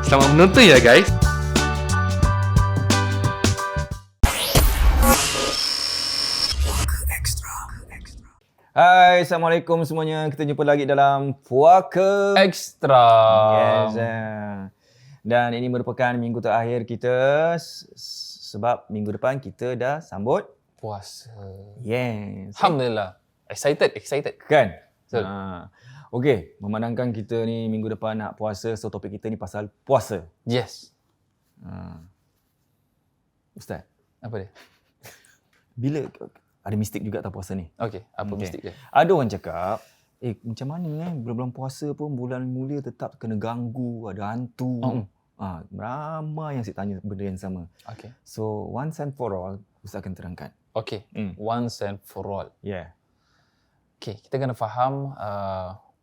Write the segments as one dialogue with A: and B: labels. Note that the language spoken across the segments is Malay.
A: Selamat menonton ya guys.
B: Hai, Assalamualaikum semuanya. Kita jumpa lagi dalam Puaka
C: Extra.
B: Yes. Dan ini merupakan minggu terakhir kita sebab minggu depan kita dah sambut
C: Puasa.
B: Yes.
C: Alhamdulillah. Excited.
B: Kan?
C: Betul.
B: Okey, memandangkan kita ni minggu depan nak puasa, so topik kita ni pasal puasa.
C: Yes.
B: Ustaz,
C: Apa dia?
B: bila ada mistik juga tak puasa ni?
C: Okey, apa mistik dia?
B: Ada orang cakap, macam mana bulan-bulan puasa pun bulan mulia tetap kena ganggu, ada hantu. Ramai yang saya tanya benda yang sama.
C: Okey.
B: So, once and for all, Ustaz akan terangkan.
C: Okey. Once and for all.
B: Yeah.
C: Okey, kita kena faham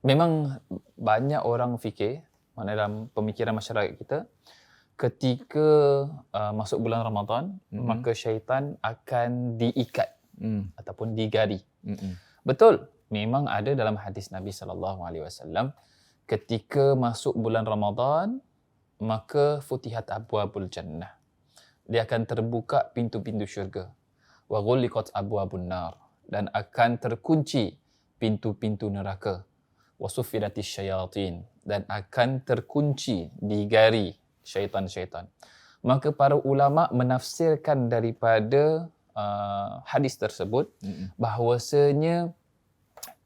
C: memang banyak orang fikir, mana dalam pemikiran masyarakat kita, ketika masuk bulan Ramadan, maka syaitan akan diikat ataupun digari. Betul, memang ada dalam hadis Nabi SAW, ketika masuk bulan Ramadan, maka futihat abwabul jannah. Dia akan terbuka pintu-pintu syurga. Wa ghulliqat abwabun nar, dan akan terkunci pintu-pintu neraka. Wa suffidatis syayatin, dan akan terkunci, digari syaitan-syaitan. Maka para ulama menafsirkan daripada hadis tersebut bahawasanya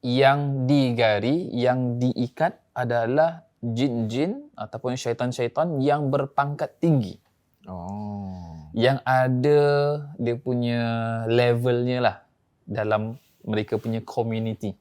C: yang digari, yang diikat adalah jin-jin ataupun syaitan-syaitan yang berpangkat tinggi. Yang ada dia punya levelnya lah dalam mereka punya community.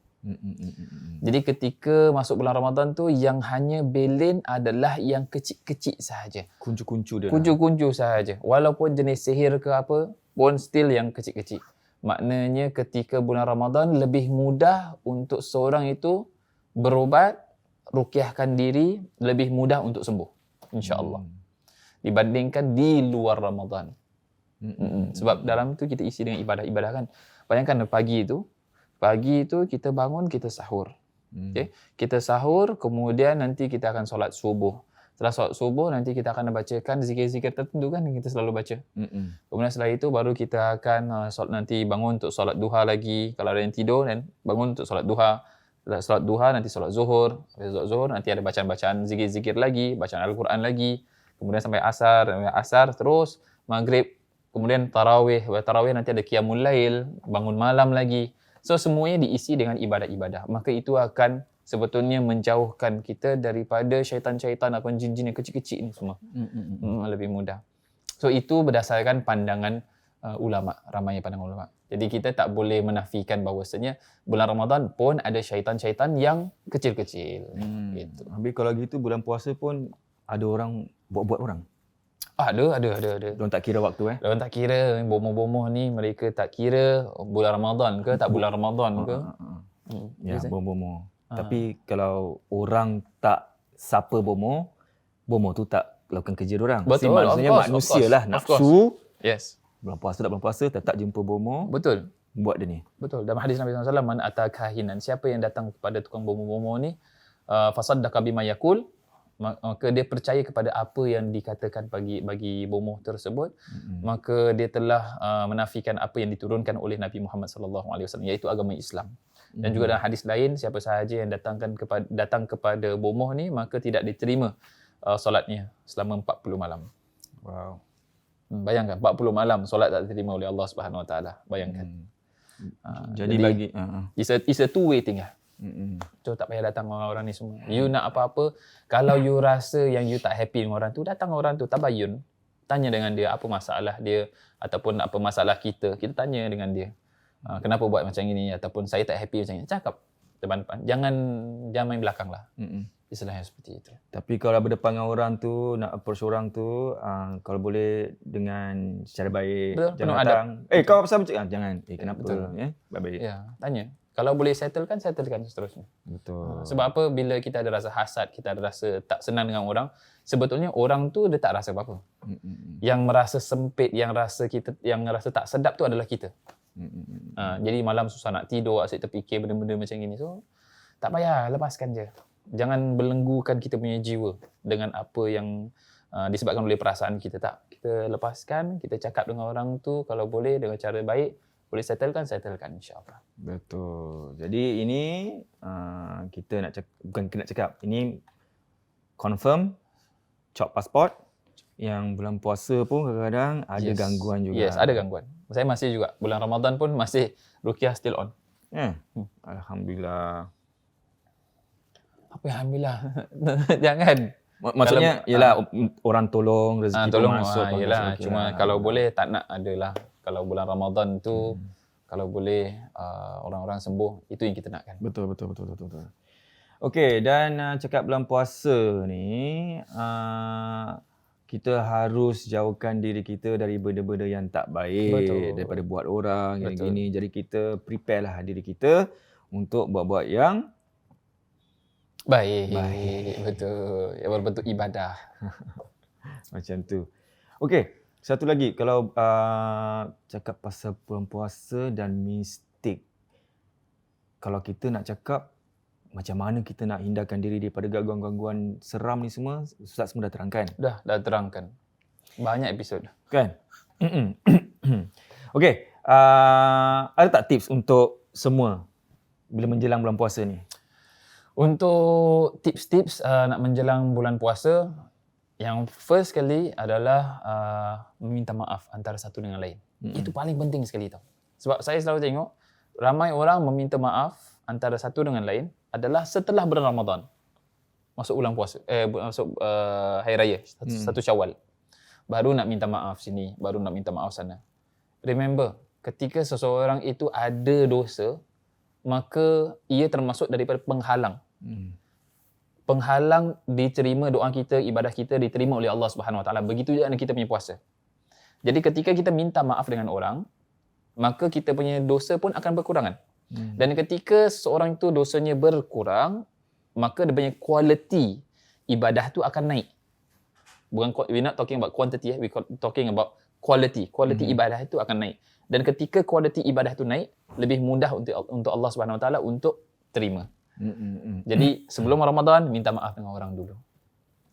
C: Jadi ketika masuk bulan Ramadan tu, yang hanya belin adalah yang kecil-kecil sahaja.
B: Kuncu-kuncu dia.
C: Kuncu-kuncu sahaja. Walaupun jenis sihir ke apa pun still yang kecil-kecil. Maknanya ketika bulan Ramadan lebih mudah untuk seorang itu berubat, ruqyahkan diri, lebih mudah untuk sembuh, insya-Allah. Dibandingkan di luar Ramadan. Sebab dalam tu kita isi dengan ibadah-ibadah kan. Bayangkan pagi itu kita bangun, kita sahur. Okay? Kita sahur, kemudian nanti kita akan solat subuh. Setelah solat subuh, nanti kita akan bacakan zikir-zikir tertentu kan yang kita selalu baca. Kemudian setelah itu baru kita akan nanti bangun untuk solat duha lagi. Kalau ada yang tidur, dan bangun untuk solat duha. Setelah solat duha, nanti solat zuhur. Habis solat zuhur, nanti ada bacaan-bacaan zikir-zikir lagi, bacaan Al-Quran lagi. Kemudian sampai asar, terus maghrib. Kemudian tarawih. Tarawih nanti ada qiyamul lail, bangun malam lagi. So semuanya diisi dengan ibadah-ibadah. Maka itu akan sebetulnya menjauhkan kita daripada syaitan-syaitan atau jin-jin yang kecil-kecil ni semua. Lebih mudah. So itu berdasarkan pandangan ulama, ramai pandangan ulama. Jadi kita tak boleh menafikan bahawasanya bulan Ramadan pun ada syaitan-syaitan yang kecil-kecil. Gitu.
B: Habis kalau gitu bulan puasa pun ada orang buat-buat orang.
C: Ada.
B: Diorang tak kira waktu
C: Diorang tak kira, bomoh-bomoh ni mereka tak kira bulan Ramadan ke tak bulan Ramadan ke.
B: Ya, bomoh. Tapi kalau orang tak sapa bomoh tu tak lakukan kerja diorang.
C: Betul,
B: Maksudnya manusia lah, nafsu.
C: Yes.
B: Bulan puasa tak bulan puasa, tetap jumpa bomoh.
C: Betul.
B: Buat dia ni.
C: Betul. Dalam hadis Nabi SAW, man ata kahinan, siapa yang datang kepada tukang bomoh-bomoh ni, fasaddaqa bima yaqul, maka dia percaya kepada apa yang dikatakan bagi bomoh tersebut, maka dia telah menafikan apa yang diturunkan oleh Nabi Muhammad SAW, iaitu agama Islam. Dan juga dalam hadis lain, siapa sahaja yang datang kepada bomoh ni, maka tidak diterima solatnya selama 40 malam.
B: Wow.
C: Bayangkan 40 malam solat tak diterima oleh Allah Subhanahu Wa Taala. Bayangkan.
B: Jadi bagi
C: it's a two way thing lah. So tak payah datang orang-orang ni semua. You nak apa-apa, kalau you rasa yang you tak happy dengan orang tu, datang orang tu, tabayun. Tanya dengan dia apa masalah dia ataupun apa masalah kita tanya dengan dia. Kenapa buat macam ini, ataupun saya tak happy macam ni. Cakap depan-depan. Jangan main belakang lah. Istilahnya seperti itu.
B: Tapi kalau berdepan dengan orang tu, nak approach orang tu, kalau boleh dengan secara baik.
C: Betul,
B: jangan
C: penuh
B: datang. Kau apa sahaja? Jangan. Kenapa?
C: Betul.
B: Baik-baik.
C: Ya, tanya. Kalau boleh settlekan seterusnya.
B: Betul.
C: Sebab apa? Bila kita ada rasa hasad, kita ada rasa tak senang dengan orang, sebetulnya orang tu dia tak rasa apa-apa. Yang merasa sempit, yang rasa tak sedap tu adalah kita. Jadi malam susah nak tidur, asyik terfikir benda-benda macam gini. So tak payah, lepaskan je. Jangan belenggukan kita punya jiwa dengan apa yang disebabkan oleh perasaan kita. Tak, kita lepaskan, kita cakap dengan orang tu kalau boleh dengan cara baik, boleh settlekan insya-Allah.
B: Betul. Jadi ini kita bukan nak cakap, ini confirm cop pasport yang bulan puasa pun kadang-kadang ada gangguan juga.
C: Yes, ada gangguan. Saya masih juga bulan Ramadan pun masih ruqyah still on.
B: Alhamdulillah.
C: Apa yang alhamdulillah? Jangan.
B: Maksudnya ialah orang tolong, rezeki
C: tolong
B: masuk.
C: yalah, cuma kalau boleh tak nak adalah kalau bulan Ramadan tu kalau boleh orang-orang sembuh, itu yang kita nakkan.
B: Betul. Okey, dan cakap bulan puasa ni kita harus jauhkan diri kita dari benda-benda yang tak baik. Daripada buat orang gini-gini. Jadi kita prepare lah diri kita untuk buat-buat yang
C: baik. Betul. Yang berbentuk ibadah.
B: Macam tu. Okey, satu lagi. Kalau cakap pasal bulan puasa dan mistik. Kalau kita nak cakap macam mana kita nak hindarkan diri daripada gangguan-gangguan seram ni semua, Ustaz semua dah terangkan.
C: Dah terangkan. Banyak episod.
B: Kan? Okey, ada tak tips untuk semua bila menjelang bulan puasa ni?
C: Untuk tips-tips nak menjelang bulan puasa, yang first sekali adalah meminta maaf antara satu dengan lain. Itu paling penting sekali tau. Sebab saya selalu tengok ramai orang meminta maaf antara satu dengan lain adalah setelah bulan Ramadan. Masuk bulan puasa, masuk hari raya, satu Syawal. Baru nak minta maaf sini, baru nak minta maaf sana. Remember, ketika seseorang itu ada dosa, maka ia termasuk daripada penghalang. Penghalang diterima doa kita, ibadah kita diterima oleh Allah Subhanahu Wa Taala. Begitu juga dengan kita punya puasa. Jadi ketika kita minta maaf dengan orang, maka kita punya dosa pun akan berkurangan. Dan ketika seorang itu dosanya berkurang, maka dia punya quality ibadah tu akan naik. Bukan, we're not talking about quantity, we talking about quality. Quality ibadah itu akan naik. Dan ketika quality ibadah itu naik, lebih mudah untuk Allah Subhanahu Wa Taala untuk terima. Jadi sebelum Ramadan minta maaf dengan orang dulu.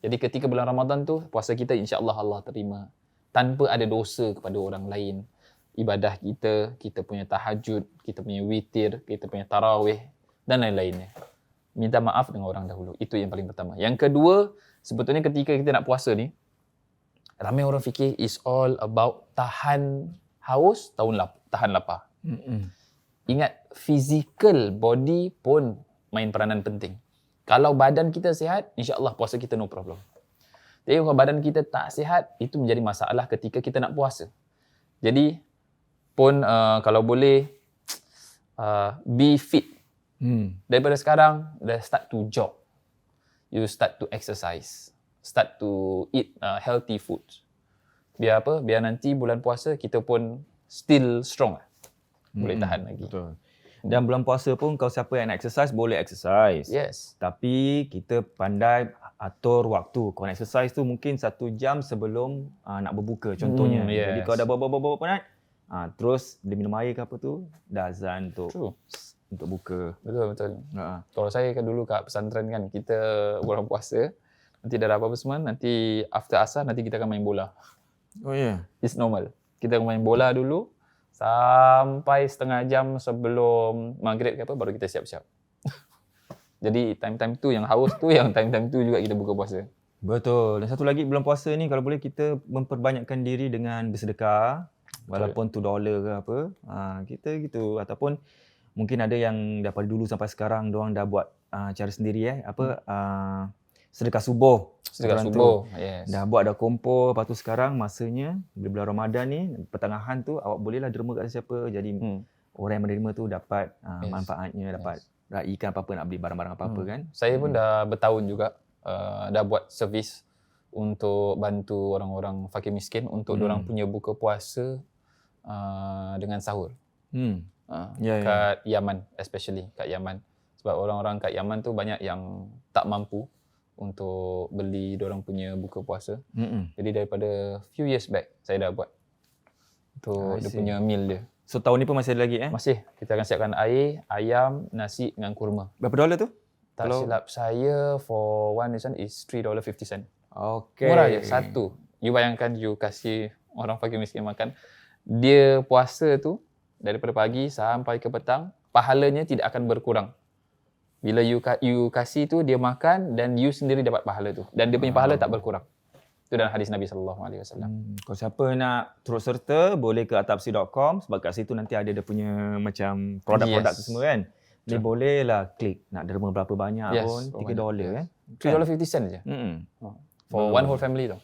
C: Jadi ketika bulan Ramadan tu puasa kita insya-Allah Allah terima tanpa ada dosa kepada orang lain. Ibadah kita, kita punya tahajud, kita punya witir, kita punya tarawih dan lain-lainnya. Minta maaf dengan orang dahulu. Itu yang paling pertama. Yang kedua, sebetulnya ketika kita nak puasa ni, ramai orang fikir is all about tahan haus, tahan lapar. Ingat, physical body pun main peranan penting. Kalau badan kita sihat, insya-Allah puasa kita no problem. Tapi kalau badan kita tak sihat, itu menjadi masalah ketika kita nak puasa. Jadi pun kalau boleh be fit. Daripada sekarang, dah start to jog. You start to exercise. Start to eat healthy food. Biar apa? Biar nanti bulan puasa kita pun still strong. Boleh tahan lagi.
B: Betul. Dan bulan puasa pun kalau siapa yang nak exercise, boleh exercise.
C: Yes.
B: Tapi kita pandai atur waktu. Kalau nak exercise tu mungkin 1 jam sebelum nak berbuka contohnya.
C: Yes.
B: Jadi kalau dah bawa penat, terus dia minum air ke apa tu, dah azan untuk buka.
C: Betul. Kalau saya kan dulu kat pesantren kan, kita bulan puasa, nanti dah apa semua, nanti after asar nanti kita akan main bola.
B: Oh ya. Yeah.
C: It's normal. Kita akan main bola dulu sampai setengah jam sebelum maghrib ke apa, baru kita siap-siap. Jadi time-time tu yang haus tu, yang time-time tu juga kita buka puasa.
B: Betul. Dan satu lagi, bulan puasa ni kalau boleh kita memperbanyakkan diri dengan bersedekah. Walaupun $2 ke apa. Kita gitu. Ataupun mungkin ada yang daripada dulu sampai sekarang diorang dah buat cara sendiri sedekah subuh.
C: Sedekah subuh. Yes.
B: Dah buat, dah kumpul. Lepas tu sekarang masanya bulan Ramadan ni, pertengahan tu awak bolehlah derma kat siapa. Jadi orang yang menerima tu dapat manfaatnya, dapat raikan apa-apa, nak beli barang-barang apa-apa kan.
C: Saya pun dah bertahun juga dah buat servis untuk bantu orang-orang fakir miskin untuk diorang punya buka puasa dengan sahur. Kat Yaman, especially kat Yaman. Sebab orang-orang kat Yaman tu banyak yang tak mampu untuk beli diorang punya buka puasa. Jadi daripada few years back saya dah buat untuk dia punya meal dia.
B: So tahun ni pun masih ada lagi
C: Masih. Kita akan siapkan air, ayam, nasi dengan kurma.
B: Berapa dolar tu?
C: Tak silap saya, for one this one is $3.50.
B: Okay.
C: Murah je, satu. You bayangkan you kasih orang fakir miskin makan, dia puasa tu daripada pagi sampai ke petang, pahalanya tidak akan berkurang. Bila you kasih tu, dia makan dan you sendiri dapat pahala tu. Dan dia punya pahala tak berkurang. Itu dalam hadis Nabi SAW.
B: Kalau siapa nak turut serta, boleh ke atapsi.com sebab kat situ nanti ada dia punya macam produk-produk tu semua kan. Dia boleh lah klik nak derma berapa banyak pun, $3 kan.
C: $3.50 je. For one whole family tu.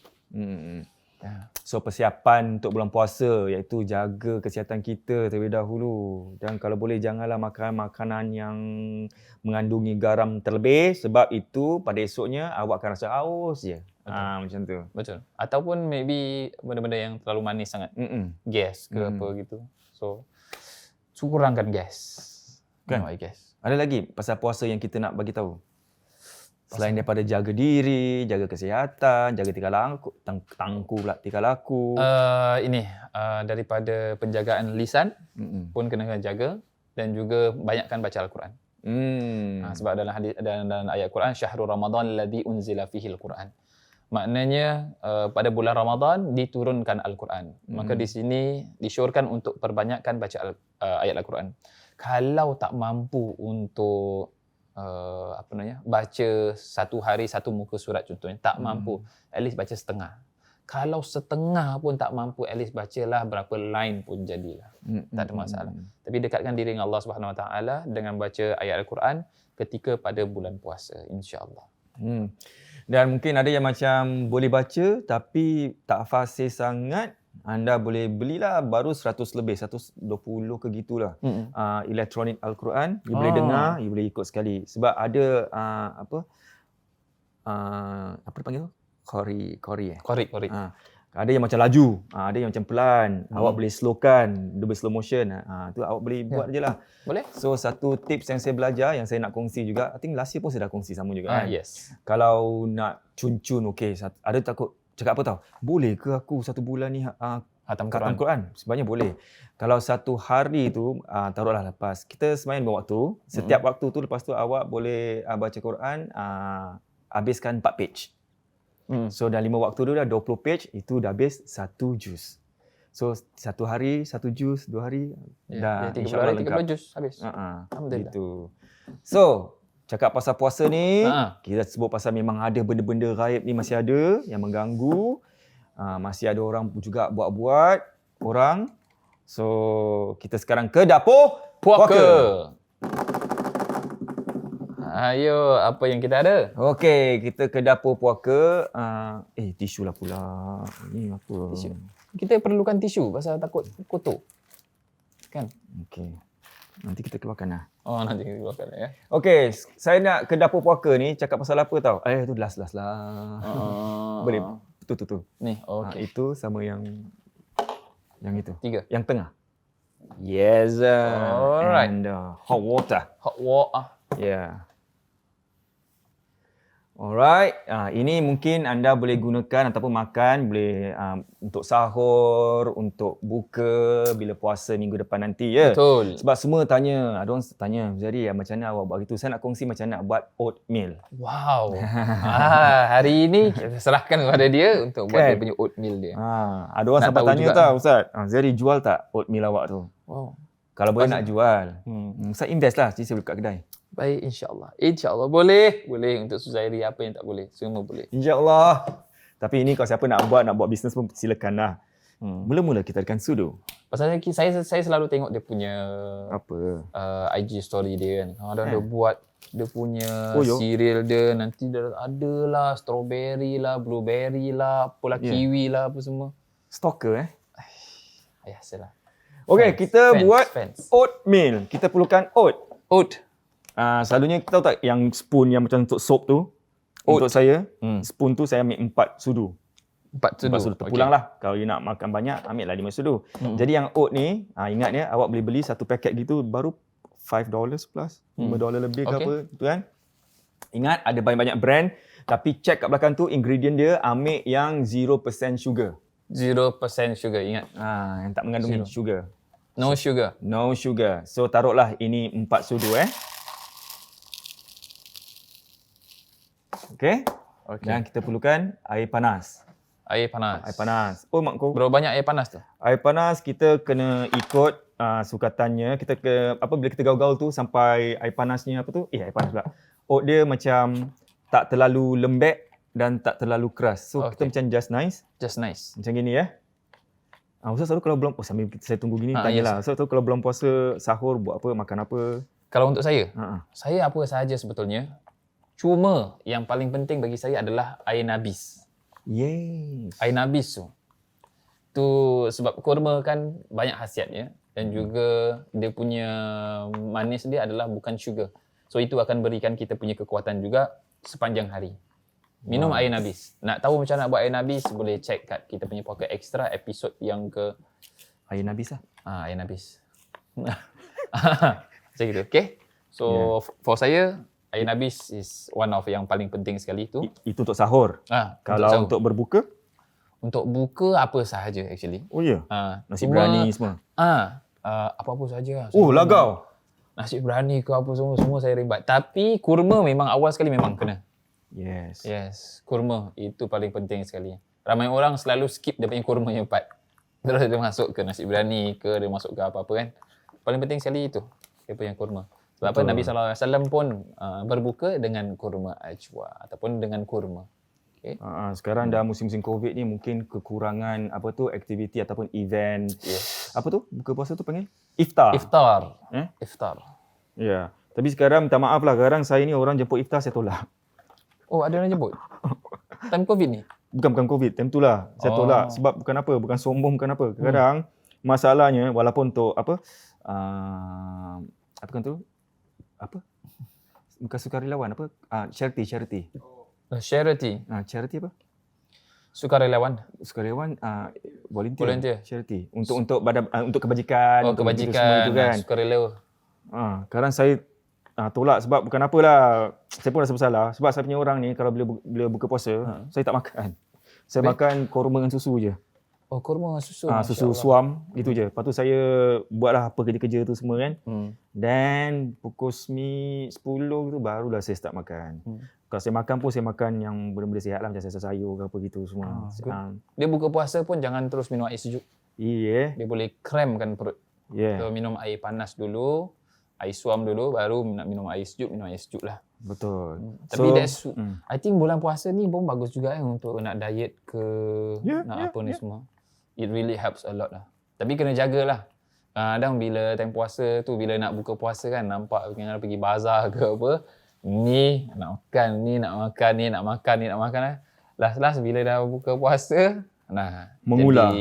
B: So persiapan untuk bulan puasa iaitu jaga kesihatan kita terlebih dahulu. Dan kalau boleh janganlah makan makanan yang mengandungi garam terlebih sebab itu pada esoknya awak akan rasa haus je. Macam tu.
C: Betul. Ataupun maybe benda-benda yang terlalu manis sangat. Gas ke apa gitu. So kurangkan gas.
B: Kan?
C: Gas.
B: Ada lagi pasal puasa yang kita nak bagi tahu? Selain daripada jaga diri, jaga kesihatan, jaga tingkah laku, tingkah laku.
C: Daripada penjagaan lisan pun kena jaga dan juga banyakkan baca Al-Quran. Sebab dalam hadis dalam ayat Quran, syahrul Ramadan alladzi unzila fihi al-Quran. Maknanya pada bulan Ramadan diturunkan Al-Quran. Maka di sini disyorkan untuk perbanyakkan baca ayat Al-Quran. Kalau tak mampu untuk baca satu hari satu muka surat contohnya, tak mampu, at least baca setengah. Kalau setengah pun tak mampu, at least bacalah berapa line pun jadilah. Tak ada masalah. Tapi dekatkan diri dengan Allah Subhanahu Wa Taala dengan baca ayat Al-Quran ketika pada bulan puasa, insya-Allah.
B: Dan mungkin ada yang macam boleh baca tapi tak fasih sangat. Anda boleh belilah baru 100 lebih, 120 ke gitulah. Elektronik Al-Quran. You boleh dengar, you boleh ikut sekali. Sebab ada apa dipanggil tu? Qori. Ada yang macam laju, ada yang macam pelan. Awak boleh slowkan, dia boleh slow motion. Tu awak boleh buat je lah.
C: Boleh.
B: So satu tips yang saya belajar, yang saya nak kongsi juga, I think last year pun saya dah kongsi sama juga kan.
C: Yes.
B: Kalau nak cun-cun, ada takut cakap apa tahu? Boleh ke aku satu bulan ni khatam Quran? Sebenarnya boleh. Kalau satu hari tu, taruhlah lepas kita sembahyang 5 waktu, setiap waktu tu lepas tu awak boleh baca Quran, habiskan 4 page. So dalam 5 waktu tu dah 20 page, itu dah habis 1 juz. So satu hari 1 juz, 2 hari dah
C: 30 hari 30 juz habis.
B: Alhamdulillah. Gitu. So cakap pasal puasa ni, kita sebut pasal memang ada benda-benda gaib ni masih ada yang mengganggu. Masih ada orang juga buat-buat orang. So kita sekarang ke dapur puaka.
C: Ayo, apa yang kita ada?
B: Okey, kita ke dapur puaka. Tisu lah pula. Ini apa?
C: Tisu. Kita perlukan tisu pasal takut kotor. Kan?
B: Okey. Nanti kita keluarkan lah.
C: Nanti kita keluarkan ya.
B: Okey, saya nak ke dapur puaka ni cakap pasal apa tau? Tu last lah. Boleh. Tu.
C: Ni, okey.
B: Itu sama yang itu.
C: 3.
B: Yang tengah. Yes.
C: Alright.
B: And hot water.
C: Hot water.
B: Yeah. Alright, ini mungkin anda boleh gunakan ataupun makan, boleh untuk sahur, untuk buka bila puasa minggu depan nanti ya.
C: Betul.
B: Sebab semua tanya, ada orang tanya, jadi macam mana awak buat gitu? Saya nak kongsi macam mana nak buat oatmeal.
C: Wow. Hari ini kita serahkan kepada dia untuk buat dia punya oatmeal dia.
B: Ada orang sampai tanya tau, Ustaz, Zari jual tak oatmeal awak tu?
C: Wow.
B: Kalau boleh nak jual, Ustaz invest lah, jadi saya buka kedai.
C: Baik, insya-Allah. InsyaAllah boleh. Boleh untuk Suzairi, apa yang tak boleh. Semua boleh.
B: InsyaAllah. Tapi ini kalau siapa nak buat bisnes pun silakanlah. Mula-mula kita akan sudu.
C: Pasal saya selalu tengok dia punya IG story dia kan. Kadang dia buat dia punya cereal dia, nanti dia ada lah strawberry lah, blueberry lah, apalah kiwi lah, apa semua.
B: Stalker
C: Ayah, salah.
B: Okey, kita buat oatmeal. Kita perlukan oat. Selalunya kita tahu tak yang spoon yang macam untuk soup tu? Untuk saya, spoon tu saya ambil 4 sudu.
C: 4 sudu.
B: Terpulang lah. Kalau you nak makan banyak, ambil lah 5 sudu. Jadi yang oat ni, ingat ya, awak boleh beli satu paket gitu baru $5 plus. $5 lebih ke apa, tu kan? Ingat, ada banyak-banyak brand. Tapi check kat belakang tu, ingredient dia, ambil yang 0% sugar.
C: 0% sugar, ingat.
B: Yang tak mengandung sugar.
C: No sugar.
B: No sugar. So taruhlah ini 4 sudu Okey. Dan kita perlukan air panas.
C: Air panas.
B: Air panas. Oh mak kau.
C: Berapa banyak air panas tu?
B: Air panas kita kena ikut sukatannya. Kita ke bila kita gaul-gaul tu sampai air panasnya air panas pula. Oat dia macam tak terlalu lembek dan tak terlalu keras. So kita macam just nice.
C: Just nice.
B: Macam gini ya. Ustaz selalu kalau belum sambil saya tunggu gini tanyalah. Ustaz tahu kalau belum puasa sahur buat apa, makan apa?
C: Kalau untuk saya, saya apa sahaja sebetulnya. Cuma yang paling penting bagi saya adalah air nabis.
B: Yes.
C: Air nabis tu sebab kurma kan banyak khasiatnya dan juga dia punya manis dia adalah bukan sugar. So itu akan berikan kita punya kekuatan juga sepanjang hari. Minum air nabis. Nak tahu macam nak buat air nabis, boleh check kat kita punya Pocket Extra episod yang ke
B: air nabis lah.
C: Air nabis. Macam gitu. Okay. So for saya, air nabis is one of yang paling penting sekali tu.
B: Itu untuk sahur. Kalau untuk berbuka?
C: Untuk buka apa sahaja actually.
B: Oh ya? Nasi berani semua?
C: Apa-apa sahaja.
B: Oh lagau?
C: Nasi berani ke apa semua saya rimbat. Tapi kurma memang awal sekali memang kena.
B: Yes.
C: Kurma itu paling penting sekali. Ramai orang selalu skip dia punya kurma yang part. Terus dia masuk ke nasi berani ke, dia masuk ke apa-apa kan. Paling penting sekali itu, dia punya kurma. Sebab apa Nabi SAW pun berbuka dengan kurma ajwa ataupun dengan kurma. Okay.
B: Sekarang dah musim-musim COVID ni mungkin kekurangan aktiviti ataupun event. Apa tu? Buka puasa tu panggil? Iftar.
C: Iftar.
B: Ya. Tapi sekarang minta maaf lah, sekarang saya ni orang jemput iftar saya tolak.
C: Oh, ada orang jemput? Time COVID ni?
B: Bukan COVID, time tu lah saya tolak. Sebab bukan apa, bukan sombong, bukan apa. Kadang masalahnya walaupun untuk apa kan tu? Bukan sukarelawan charity.
C: Charity.
B: Charity apa?
C: Sukarelawan,
B: volunteer. Charity. Untuk badan untuk kebajikan,
C: untuk kebajikan
B: semua itu kan.
C: Sukarela.
B: Sekarang saya tolak sebab bukan apalah. Saya pun rasa bersalah sebab saya punya orang ni kalau bila buka puasa, saya tak makan. Saya makan kurma dengan susu je.
C: Oh, kurma dengan susu.
B: Susu suam gitu je. Lepas tu saya buatlah apa kerja-kerja tu semua kan. Dan pukul 10 tu barulah saya start makan. Kalau saya makan pun saya makan yang benda-benda sihat lah, macam sayur ke apa gitu semua.
C: Dia buka puasa pun jangan terus minum air sejuk.
B: Iya.
C: Dia boleh cramkan perut. So, minum air panas dulu, air suam dulu, baru nak minum air sejuk lah.
B: Betul.
C: Tapi I think bulan puasa ni pun bagus juga untuk nak diet ke ni semua. It really helps a lot lah. Tapi kena jagalah. Kadang bila time puasa tu, bila nak buka puasa kan, nampak pergi bazar ke apa, ni nak makan lah. Last bila dah buka puasa,
B: mengular.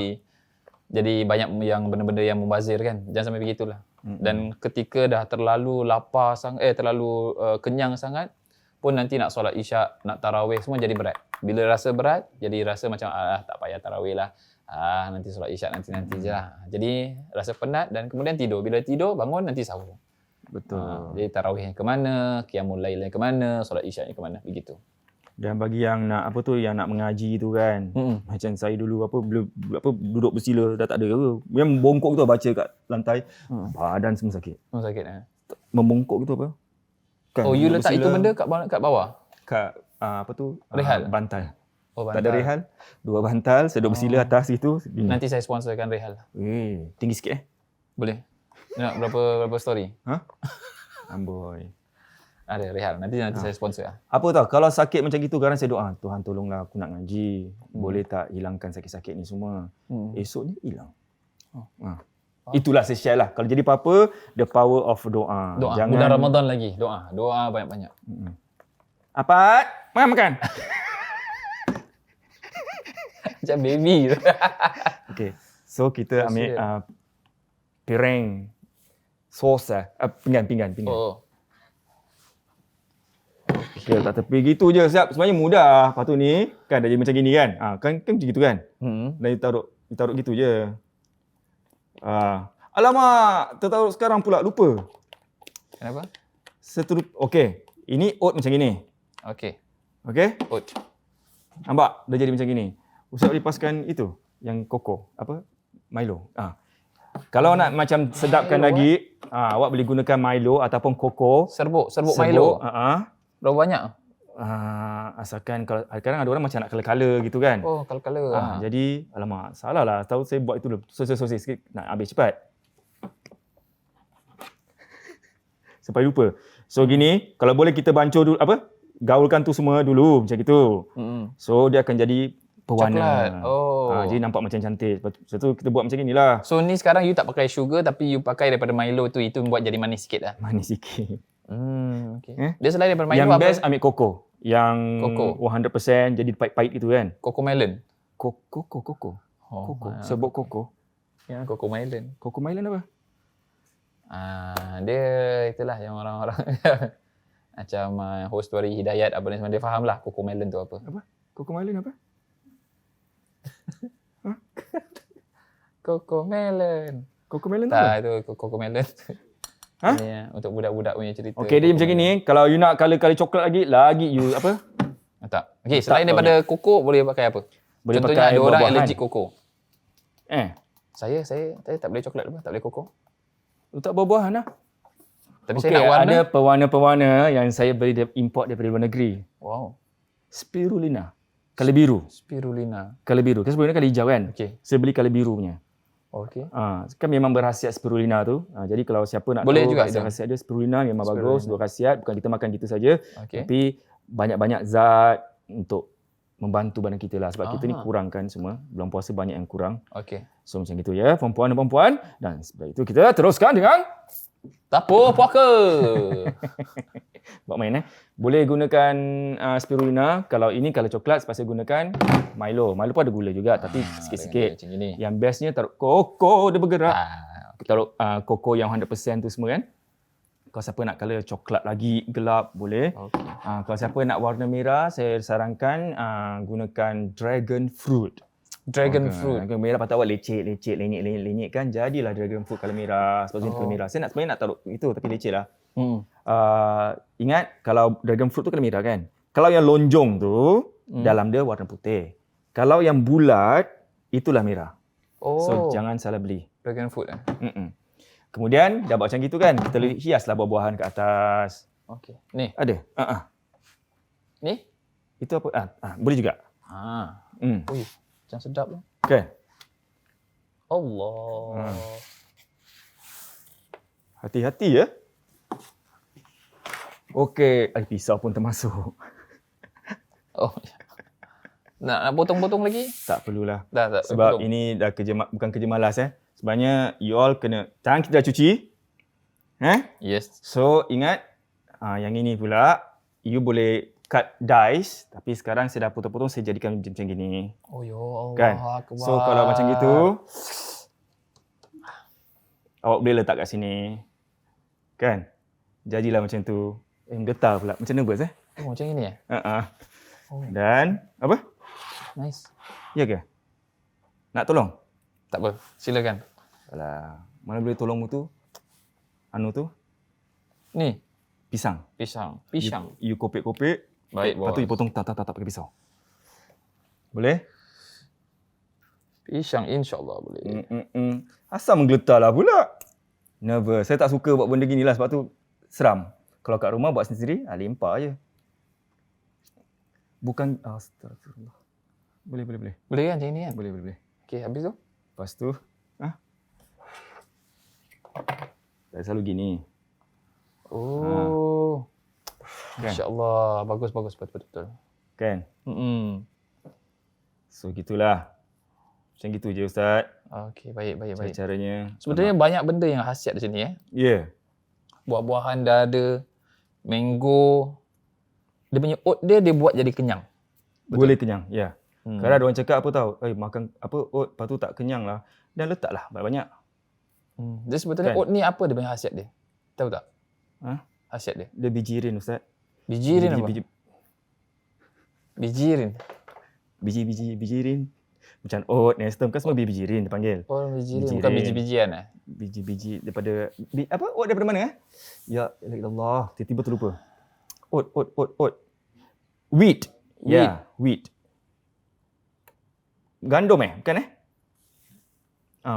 C: Jadi banyak yang benda-benda yang membazir kan. Jangan sampai begitulah. Dan ketika dah terlalu lapar terlalu kenyang sangat pun nanti nak solat isyak, nak tarawih semua jadi berat. Bila rasa berat, jadi rasa macam tak payah tarawih lah. Nanti solat isyak nanti je lah. Jadi rasa penat dan kemudian tidur. Bila tidur, bangun nanti sahur.
B: Betul.
C: Jadi tarawihnya ke mana, qiyamul lailnya ke mana, solat isyaknya ke mana, begitu.
B: Dan bagi yang nak yang nak mengaji tu kan, macam saya dulu duduk bersila dah tak ada apa. Yang bongkok tu baca kat lantai, badan semua sakit.
C: Sakit
B: membongkok gitu apa?
C: Kan, you letak itu benda kat bawah?
B: Kat
C: rehal?
B: Bantal.
C: Bantal.
B: Tak ada rehal, 2 bantal, saya duduk bersila atas situ.
C: Nanti saya sponsorkan rehal.
B: Tinggi sikit
C: Boleh. Nak berapa story?
B: Amboi.
C: Ada rehal. Nanti saya sponsor.
B: Apa tahu kalau sakit macam gitu, kadang saya doa, Tuhan tolonglah aku nak ngaji. Boleh tak hilangkan sakit-sakit ni semua. Esoknya hilang. Itulah saya share lah. Kalau jadi apa-apa, the power of doa.
C: Jangan... Bulan Ramadan lagi. Doa banyak-banyak.
B: Apa? Makan.
C: Macam baby.
B: Okay. So kita ambil piring. Sos pinggan. Okay, letak tepi gitu je. Sebenarnya mudah. Lepas tu ni kan dah jadi macam gini kan. Kan macam gitu kan. Dan ditaruh gitu je. Alamak, tertaruh sekarang pula lupa.
C: Kenapa?
B: Okey. Ini oat macam gini.
C: Okey.
B: Oat. Nampak? Dah jadi macam gini. Ustaz lepaskan itu yang koko, Milo. Kalau nak macam sedapkan lagi, awak boleh gunakan Milo ataupun koko.
C: Serbuk Milo. Berapa banyak?
B: asalkan kalau kadang ada orang macam nak color-color gitu kan.
C: Oh, color.
B: Jadi alamak, salah lah. Tahu saya buat itu dulu. Sosai sikit nak habis cepat. Sampai lupa. So gini, kalau boleh kita bancuh dulu gaulkan tu semua dulu macam gitu. So dia akan jadi pewarna.
C: Coklat. Oh.
B: Jadi nampak macam cantik. Lepas tu kita buat macam inilah.
C: So ni sekarang you tak pakai sugar tapi you pakai daripada Milo tu, itu buat jadi manis sikit lah.
B: Manis sikit.
C: Okay. Dia selain daripada Milo
B: Yang
C: apa?
B: best ambil koko. Yang
C: Koko.
B: 100% jadi pahit-pahit gitu kan.
C: Coco melon.
B: Koko.
C: Oh,
B: Koko. Sebut koko.
C: Ya, Coco melon.
B: Koko Mylan apa?
C: Dia itulah yang orang-orang macam host story Hidayat apa ni semua dia faham lah Coco melon tu apa.
B: Apa? Koko Mylan apa?
C: Coco melon.
B: Koko Mylan tu apa?
C: Tak, itu Coco melon.
B: Ha?
C: Ini untuk budak-budak punya cerita.
B: Okey, dia macam gini. Kalau you nak color-color coklat lagi you apa?
C: Tak. Okey, selain daripada koko boleh pakai apa?
B: Boleh
C: Contohnya
B: pakai
C: ada orang
B: buah-buahan.
C: allergic koko.
B: Saya
C: Saya tak boleh coklat apa? Tak boleh koko.
B: letak buah-buahan lah.
C: Tapi
B: Okey,
C: saya nak warna.
B: ada pewarna-pewarna yang saya beli import daripada luar negeri.
C: Wow.
B: Spirulina. Color biru.
C: Spirulina.
B: Color biru. Kan spirulina color hijau kan?
C: Okey.
B: Saya beli color biru punya.
C: Okey.
B: Kan memang berkhasiat spirulina tu. Jadi kalau siapa nak
C: Boleh
B: tahu
C: juga
B: khasiat dia, spirulina memang
C: Spirulina.
B: bagus, berkhasiat. Bukan kita makan gitu saja,
C: Okey.
B: tapi banyak-banyak zat untuk membantu badan kita lah. Sebab kita ni
C: Aha.
B: kurang kan semua. Bulan puasa banyak yang kurang.
C: Okey.
B: So macam gitu ya, perempuan dan perempuan. Dan sebab itu kita teruskan dengan
C: Dapur puaka.
B: buat main Boleh gunakan spirulina. Kalau ini kalau coklat sepatutnya gunakan Milo. Milo pun ada gula juga tapi sikit-sikit.
C: Macam ni.
B: Yang bestnya taruh koko dia bergerak.
C: Okay.
B: Taruh koko yang 100% tu semua kan. Kalau siapa nak color coklat lagi gelap boleh.
C: Okay.
B: Kalau siapa nak warna merah saya sarankan gunakan dragon fruit.
C: Dragon fruit.
B: Dragon merah patut awak lecet, lenyek kan jadilah dragon fruit kalau merah. Sebab tu merah. Saya sebenarnya nak taruh itu tapi lecet lah. Ingat kalau dragon fruit tu kena merah kan. Kalau yang lonjong tu dalam dia warna putih. Kalau yang bulat itulah merah. So jangan salah beli.
C: Dragon fruit
B: Kemudian dah buat macam gitu kan, kita hiaslah buah-buahan kat atas.
C: Okey. Ni.
B: Ada.
C: Ni?
B: Itu apa? Boleh juga.
C: Ui, macam sedap lah.
B: Kan?
C: Allah.
B: Hati-hati ya. Okey, pisau pun termasuk.
C: Oh. Nak potong-potong lagi?
B: Tak perlulah.
C: Tak.
B: Sebab
C: potong.
B: ini dah bukan kerja malas Sebenarnya you all kena tangan kita dah cuci.
C: Yes.
B: So ingat yang ini pula you boleh cut dice tapi sekarang saya dah potong-potong saya jadikan macam gini.
C: Oh ya Allah.
B: Kan?
C: Akbar.
B: So kalau macam gitu awak boleh letak kat sini. Kan? Jadilah macam tu. Getar pula. Macam nervous
C: Oh, macam ini Oh.
B: Dan apa?
C: Nice.
B: Ya ke? Nak tolong?
C: Tak apa. Silakan.
B: Alah, mana boleh tolong tu? Tu?
C: Ni.
B: Pisang.
C: Pisang.
B: You kopek-kopek.
C: Baik,
B: Lepas tu you potong tak pakai pisau. Boleh?
C: Pisang insya-Allah boleh.
B: Asal menggeletar lah pula. Nervous. Saya tak suka buat benda gini lah sebab tu seram. Kalau kat rumah buat sendiri, lempar je. Bukan, astagfirullah. Boleh.
C: Boleh kan macam ni kan?
B: Boleh.
C: Okey, habis tu?
B: Lepas tu, saya selalu gini.
C: Oh.
B: Kan?
C: Insya-Allah. Bagus. Betul.
B: Kan? So, gitulah. Macam gitu je Ustaz.
C: Okey, baik.
B: Caranya.
C: Sebenarnya banyak benda yang khasiat di sini
B: Ya.
C: Buah-buahan dah ada. Mango. Dia punya oat dia buat jadi kenyang.
B: Boleh kenyang, ya. Kadang ada orang cakap apa tahu, makan apa oat, lepas tu tak kenyang lah. Dan letaklah banyak-banyak.
C: Dia sebetulnya
B: Kan?
C: oat ni apa dia punya khasiat dia? Tahu tak? Khasiat dia?
B: Dia bijirin Ustaz.
C: Bijirin apa? Bijirin.
B: Bijirin. Macam oat, nestem kan semua bijirin dipanggil.
C: Oh, bijirin. Bukan biji-bijian
B: Biji-biji daripada apa? Oat daripada mana Ya Allah, tiba-tiba terlupa. Oat. Wheat. Ya, wheat. Gandum bukan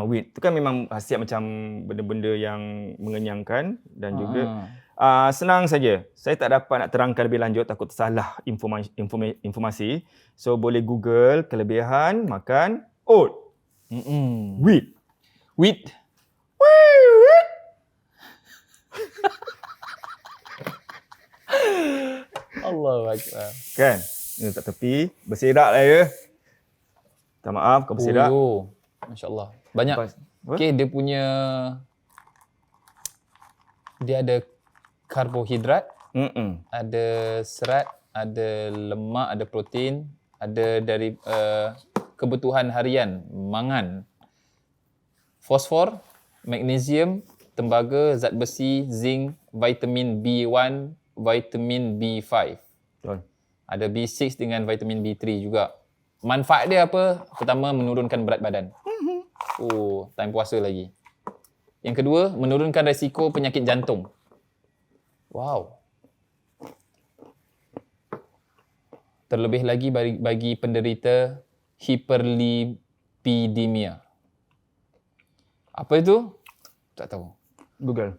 B: wheat. Itu kan memang khasiat macam benda-benda yang mengenyangkan dan juga Senang saja. Saya tak dapat nak terangkan lebih lanjut, takut salah informasi. So boleh Google kelebihan makan oat. Wheat.
C: Wheat. Allahu Akbar.
B: Kan? Ini tak tepi. Berserak lah ya. Tak maaf kau berserak.
C: Oh, Masya Allah. Banyak.
B: Apa?
C: Okay, dia ada karbohidrat, ada serat, ada lemak, ada protein, ada dari kebutuhan harian, mangan, fosfor, magnesium, tembaga, zat besi, zinc, vitamin B1, vitamin B5.
B: Betul.
C: Ada B6 dengan vitamin B3 juga. Manfaat dia apa? Pertama, menurunkan berat badan. Oh, time puasa lagi. Yang kedua, menurunkan risiko penyakit jantung. Wow. Terlebih lagi bagi penderita hiperlipidemia. Apa itu? Tak tahu.
B: Google.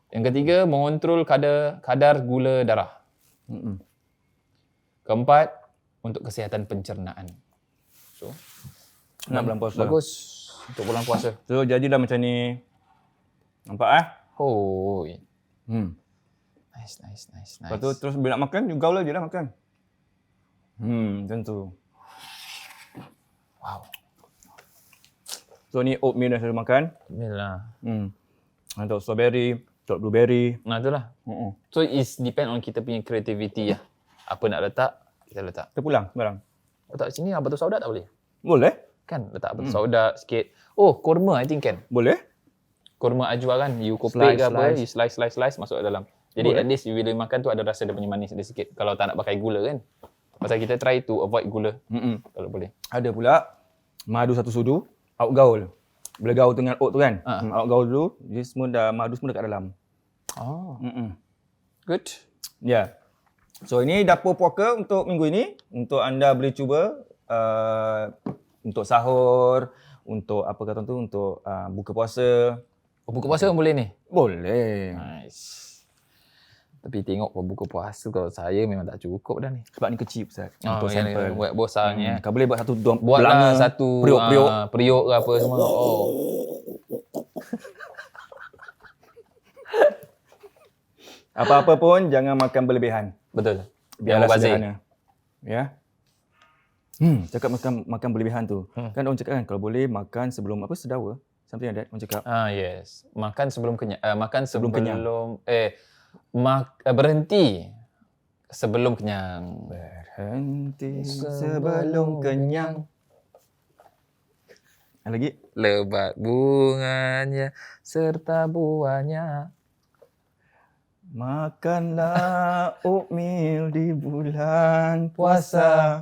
C: Yang ketiga, mengontrol kadar gula darah. Keempat, untuk kesihatan pencernaan. So,
B: Nak bulan puasa.
C: bagus untuk bulan puasa.
B: So jadilah macam ni. Nampak
C: Oh. Nice.
B: Lepas tu terus bila nak makan, gaul je lah makan. Macam tu.
C: Wow.
B: So ni oatmeal yang saya makan.
C: Alhamdulillah.
B: Untuk strawberry, untuk blueberry.
C: Nah, itulah. So it's depend on kita punya creativity lah. Apa nak letak, kita letak.
B: Kita pulang barang.
C: Letak sini batu sauda tak boleh?
B: Boleh?
C: Kan letak batu sauda sikit. Oh, kurma I think kan.
B: Boleh?
C: Kurma ajwa kan, you kopek ke apa, you slice masuk ke dalam. Jadi
B: Boleh.
C: at least you bila makan tu ada rasa dia punya manis dia sikit. Kalau tak nak pakai gula kan. Pasal kita try to avoid gula kalau boleh.
B: Ada pula madu satu sudu, outgaul. Bila gaul dengan oat tu kan, outgaul dulu, dia semua madu semua dekat dalam.
C: Oh. Good.
B: Ya. So ini dapur puaka untuk minggu ini. Untuk anda boleh cuba untuk sahur, untuk apa kata tu, untuk buka puasa.
C: Oh, buka puasa pun boleh ni?
B: Boleh.
C: Nice. Tapi tengok buka puasa kalau saya memang tak cukup dah ni.
B: Sebab ni kecil Ustaz.
C: Oh,
B: Untuk sampel.
C: buat bosanya.
B: Kau boleh buat satu
C: Buatlah satu
B: periuk.
C: periuk ke apa semua. Oh.
B: Apa-apa pun jangan makan berlebihan.
C: Betul.
B: Biarlah
C: Mubazir.
B: sederhana. Ya. Cakap makan berlebihan tu. Kan orang cakap kan kalau boleh makan sebelum sedawa. Something like that orang cakap.
C: Yes. Makan sebelum kenyang. Makan
B: Sebelum kenyang.
C: Berhenti sebelum kenyang.
B: Berhenti sebelum kenyang. Lagi?
C: Lebat bunganya serta buahnya.
B: Makanlah oatmeal di bulan puasa.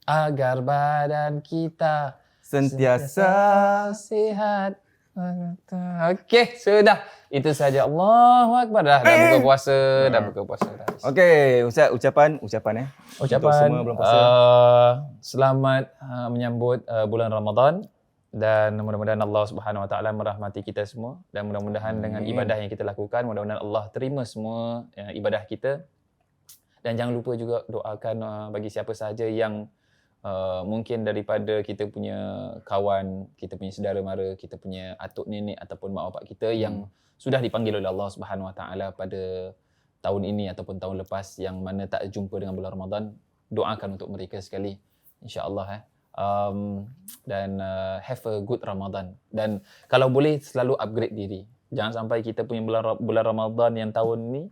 C: Agar badan kita
B: Sentiasa.
C: sihat. Okey, sudah. Itu saja. Allahu Akbar. Dah buka puasa. Dah buka puasa.
B: Okey, Ustaz, ucapan Untuk semua bulan puasa.
C: Selamat menyambut bulan Ramadan dan mudah-mudahan Allah Subhanahu Wa Taala merahmati kita semua dan mudah-mudahan dengan ibadah yang kita lakukan mudah-mudahan Allah terima semua ibadah kita dan jangan lupa juga doakan bagi siapa sahaja yang mungkin daripada kita punya kawan, kita punya saudara mara, kita punya atuk nenek ataupun mak bapak kita yang sudah dipanggil oleh Allah Subhanahu Wa Taala pada tahun ini ataupun tahun lepas yang mana tak jumpa dengan bulan Ramadan, doakan untuk mereka sekali insya-Allah dan have a good Ramadan. Dan kalau boleh selalu upgrade diri. Jangan sampai kita punya bulan Ramadan yang tahun ni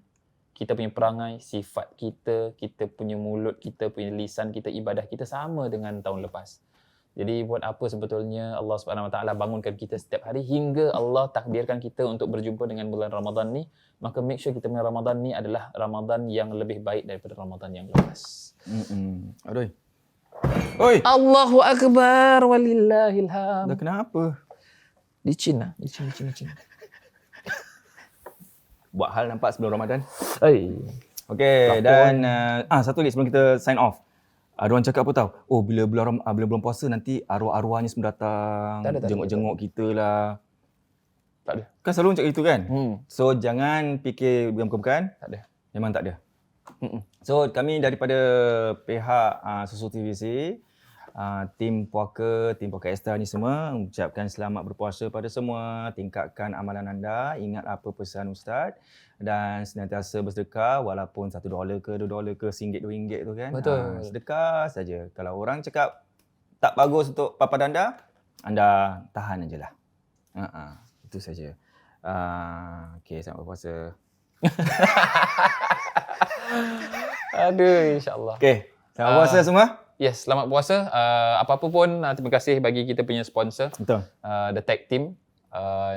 C: kita punya perangai, sifat kita, kita punya mulut, kita punya lisan, kita ibadah kita sama dengan tahun lepas. Jadi buat apa sebetulnya Allah Subhanahu Wa Taala bangunkan kita setiap hari hingga Allah takdirkan kita untuk berjumpa dengan bulan Ramadan ni, maka make sure kita punya Ramadan ni adalah Ramadan yang lebih baik daripada Ramadan yang lepas.
B: Aduh. Oi.
C: Allahu Akbar walillahil hamd.
B: Dah kenapa?
C: Licin.
B: Buat hal nampak sebelum Ramadan.
C: Lakon.
B: Okey, dan satu lagi sebelum kita sign off. Ada orang cakap apa tahu? Oh, bila bulan puasa nanti arwah-arwahnya semua datang,
C: Tak ada.
B: jenguk-jenguk kita lah.
C: Tak ada.
B: Kan selalu cakap gitu kan? So jangan fikir yang bukan-bukan.
C: Tak ada.
B: Memang tak ada. So kami daripada pihak Susu TVC, tim Puaka Extra ni semua ucapkan selamat berpuasa pada semua. Tingkatkan amalan anda, ingat apa pesan Ustaz dan senantiasa bersedekah walaupun $1 ke $2 ke RM1 RM2 tu kan.
C: Betul.
B: Sedekah saja. Kalau orang cakap tak bagus untuk papan anda tahan ajalah. Itu saja. Okey, selamat berpuasa.
C: Aduh, insyaAllah.
B: Okey, selamat puasa semua.
C: Yes, selamat puasa. Apa-apa pun, terima kasih bagi kita punya sponsor.
B: Betul.
C: The Tech Team.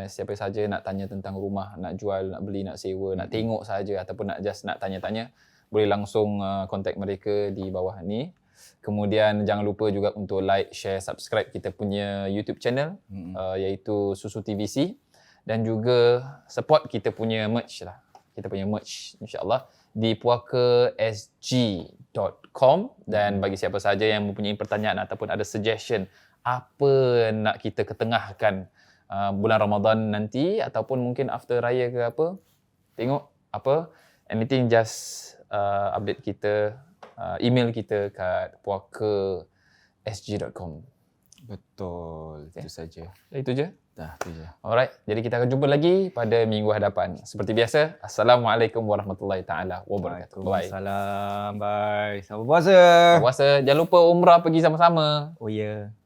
C: Siapa saja nak tanya tentang rumah, nak jual, nak beli, nak sewa, nak tengok saja ataupun nak just nak tanya-tanya, boleh langsung contact mereka di bawah ni. Kemudian jangan lupa juga untuk like, share, subscribe kita punya YouTube channel iaitu Susu TVC dan juga support kita punya merch lah. Kita punya merch insya-Allah di puakasg.com dan bagi siapa saja yang mempunyai pertanyaan ataupun ada suggestion apa nak kita ketengahkan bulan Ramadan nanti ataupun mungkin after raya ke apa, tengok apa, anything just update kita, email kita kat puakasg.com.
B: Betul, itu saja.
C: Itu je.
B: Dah, itu je.
C: Alright, jadi kita akan jumpa lagi pada minggu hadapan. Seperti biasa, Assalamualaikum warahmatullahi taala wabarakatuh. Bye.
B: Waalaikumsalam. Bye. Selamat puasa.
C: Puasa, jangan lupa umrah pergi sama-sama.
B: Oh ya. Yeah.